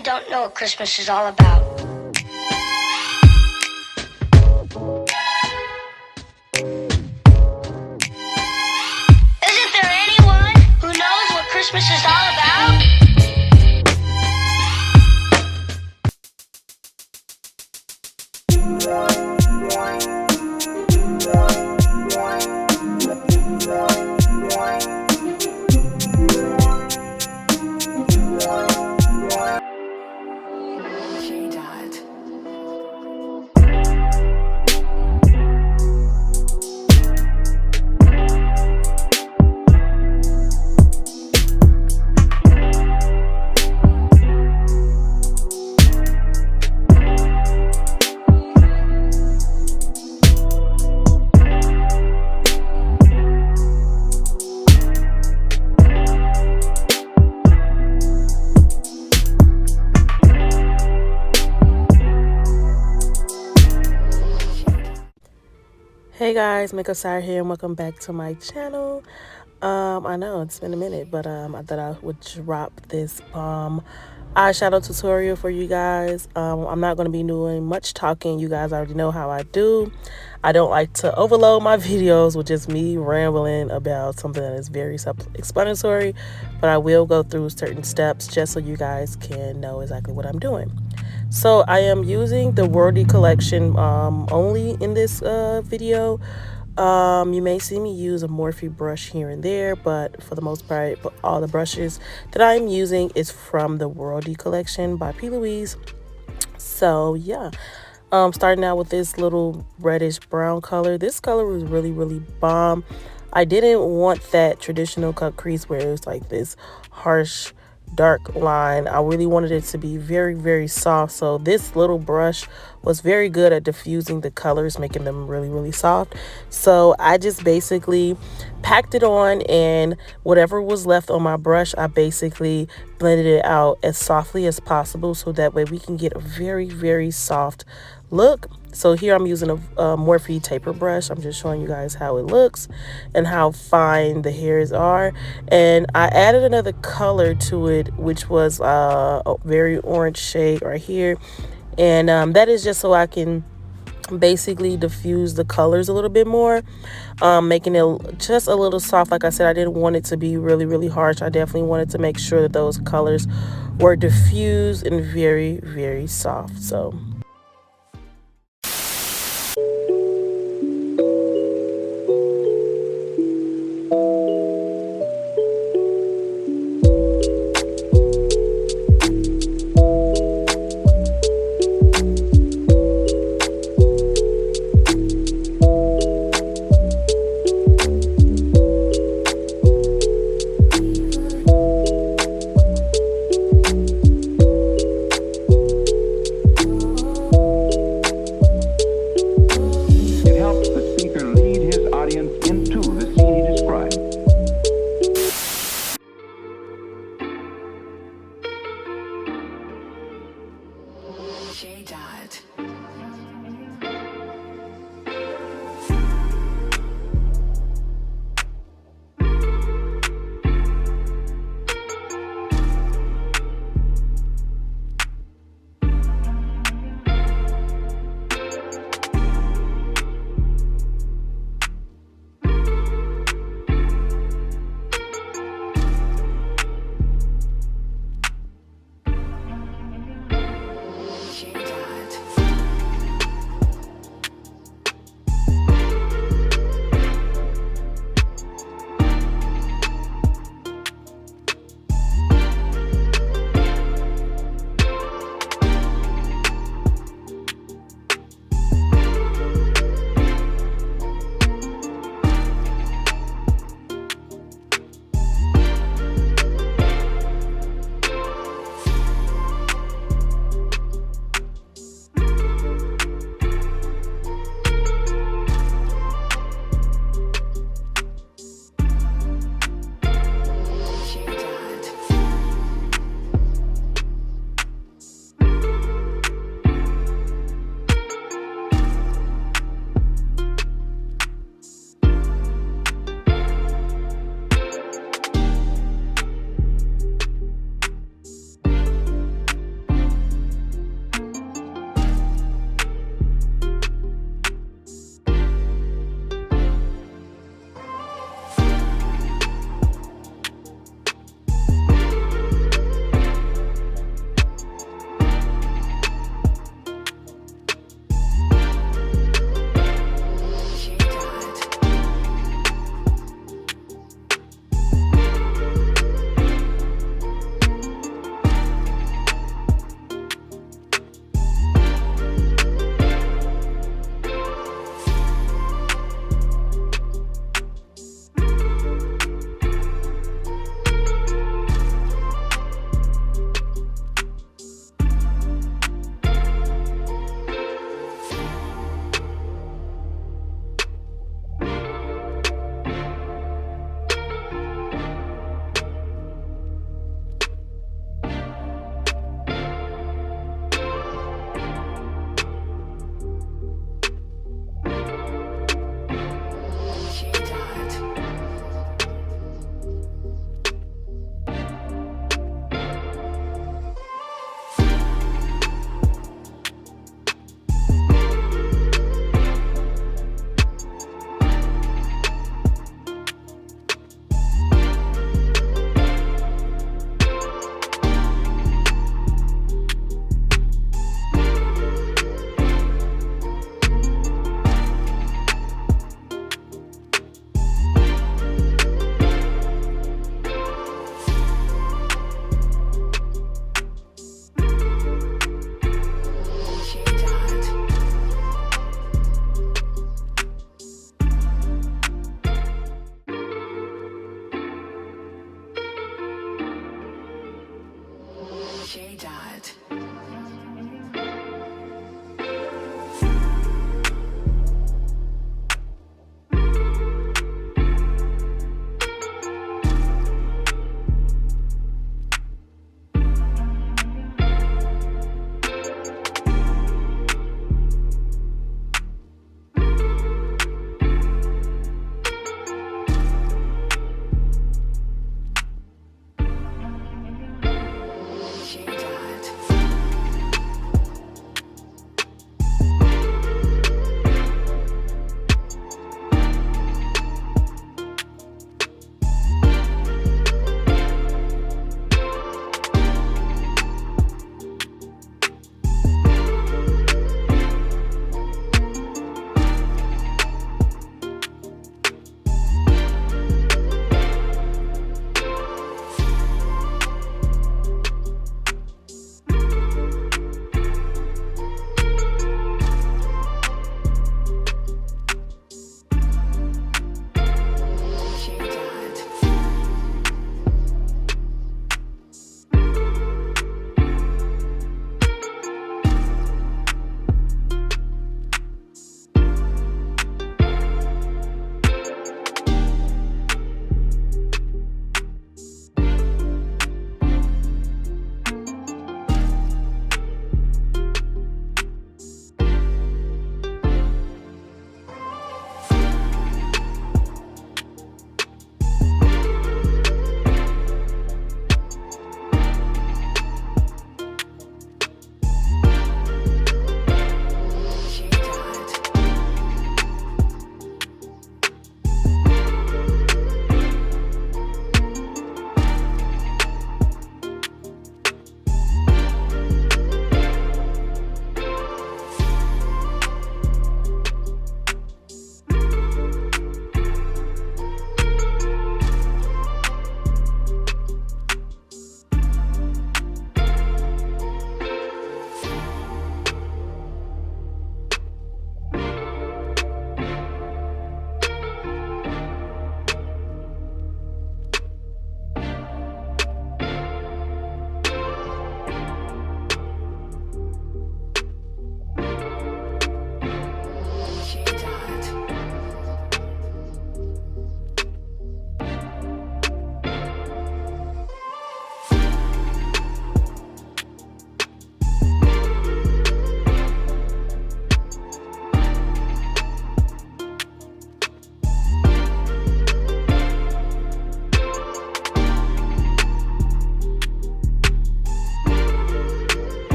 really don't know what Christmas is all about. Isn't there anyone who knows what Christmas is all about? Hey guys, Makeup Sire here and welcome back to my channel. I know it's been a minute, but I thought I would drop this eyeshadow tutorial for you guys. I'm not going to be doing much talking. You guys already know how I do. I don't like to overload my videos with just me rambling about something that is very self-explanatory, but I will go through certain steps just so you guys can know exactly what I'm doing. So I am using the Worldie collection only in this video. You may see me use a Morphe brush here and there, but for the most part, all the brushes that I'm using is from the Worldie collection by P.Louise. So yeah, starting out with this little reddish brown color. This color was really bomb. I didn't want that traditional cut crease where it was like this harsh dark line. I really wanted it to be very soft, so this little brush was very good at diffusing the colors, making them really soft. So I just basically packed it on, and whatever was left on my brush, I basically blended it out as softly as possible so that way we can get a very soft look. So here I'm using a Morphe taper brush. I'm just showing you guys how it looks and how fine the hairs are. And I added another color to it, which was a very orange shade right here. And that is just so I can basically diffuse the colors a little bit more, making it just a little soft. Like I said, I didn't want it to be really harsh. I definitely wanted to make sure that those colors were diffused and very soft. So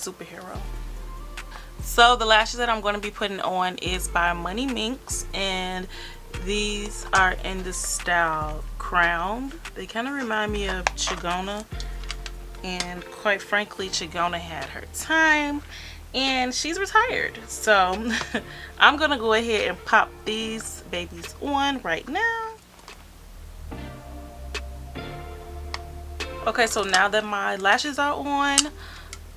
superhero. So the lashes that I'm going to be putting on is by Money Minx, and these are in the style Crowned. They kind of remind me of Chigona, and quite frankly Chigona had her time and she's retired. So I'm gonna go ahead and pop these babies on right now. Okay, so now that my lashes are on,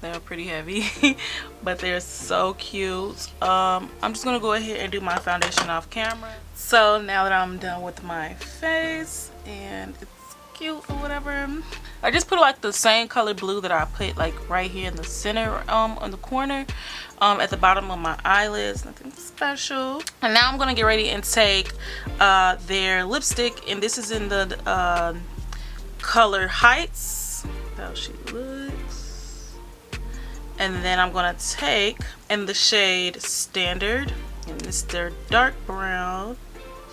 they're pretty heavy but they're so cute. I'm just gonna go ahead and do my foundation off camera. So now that I'm done with my face and it's cute or whatever, I just put like the same color blue that I put like right here in the center, on the corner, at the bottom of my eyelids. Nothing special. And now I'm gonna get ready and take their lipstick, and this is in the color Heights. How she looks. And then I'm gonna take in the shade Standard, and it's their dark brown.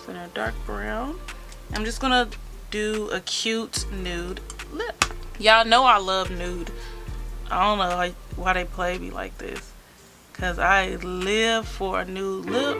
So they're dark brown. I'm just gonna do a cute nude lip. Y'all know I love nude. I don't know why they play me like this, cause I live for a nude lip.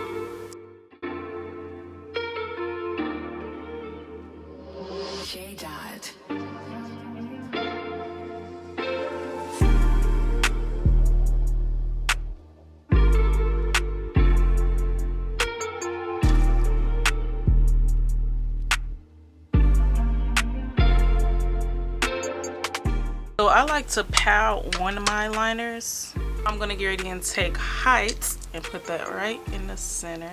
So I like to pow on my liners. I'm gonna get ready and take Heights and put that right in the center.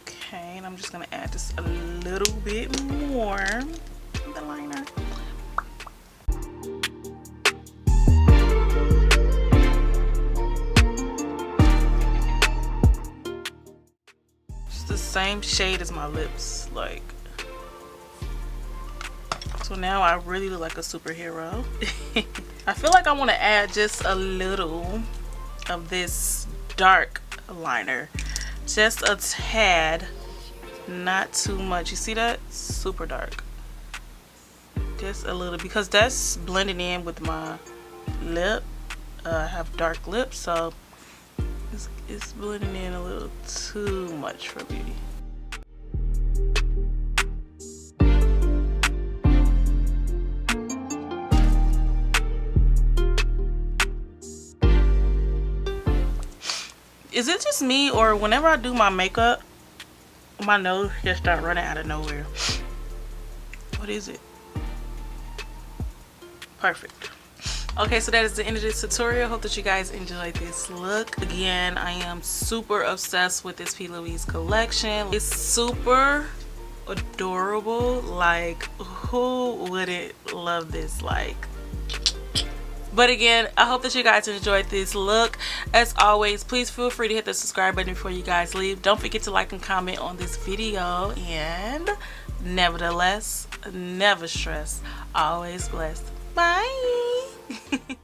Okay, and I'm just gonna add just a little bit more of the liner. Same shade as my lips, like. So now I really look like a superhero. I feel like I want to add just a little of this dark liner, just a tad, not too much. You see that? Super dark, just a little, because that's blending in with my lip. I have dark lips, so it's blending in a little too much for beauty. Is it just me, or whenever I do my makeup, my nose just start running out of nowhere? What is it? Perfect. Okay, so that is the end of this tutorial. Hope that you guys enjoyed this look. Again, I am super obsessed with this P.Louise collection. It's super adorable. Like, who wouldn't love this? Like, but again, I hope that you guys enjoyed this look. As always, please feel free to hit the subscribe button before you guys leave. Don't forget to like and comment on this video. And nevertheless, never stress, always blessed. Bye.